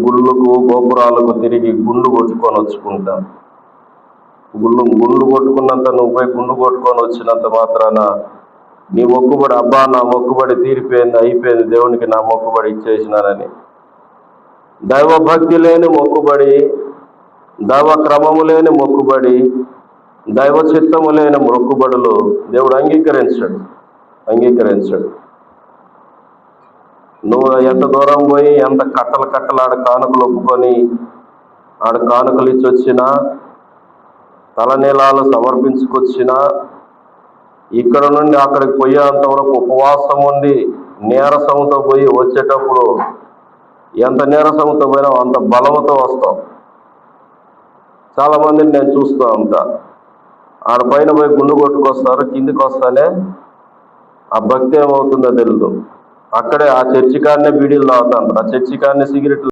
గుళ్ళకు గోపురాలకు తిరిగి గుండు కొట్టుకొని వచ్చుకుంటాం. గుండు కొట్టుకున్నంత నువ్వు పోయి గుండు కొట్టుకొని వచ్చినంత మాత్రాన నీ మొక్కుబడి, అబ్బా నా మొక్కుబడి తీరిపోయింది, అయిపోయింది, దేవునికి నా మొక్కుబడి ఇచ్చేసినానని దైవభక్తి లేని మొక్కుబడి, దైవ క్రమము లేని మొక్కుబడి, దైవ చిత్తము లేని మొక్కుబడులు దేవుడు అంగీకరించాడు. నువ్వు ఎంత దూరం పోయి ఎంత కట్టలు ఆడ కానుకలు ఒప్పుకొని ఆడ కానుకలు ఇచ్చి వచ్చినా, తలనీలాలు సమర్పించుకొచ్చినా, ఇక్కడ నుండి అక్కడికి పోయేంత వరకు ఉపవాసం ఉండి నీరసంతో పోయి వచ్చేటప్పుడు ఎంత నీరసంతో పోయినా అంత బలముతో వస్తాం. చాలా మందిని నేను చూస్తూ ఉంటా, ఆడ పైన పోయి గుండు కొట్టుకొస్తారు, కిందికి వస్తానే ఆ భక్తి ఏమవుతుందో తెలియదు. అక్కడే ఆ చర్చి కాడనే బీడీలు తాగుతాంటారు, ఆ చర్చి కాడనే సిగరెట్లు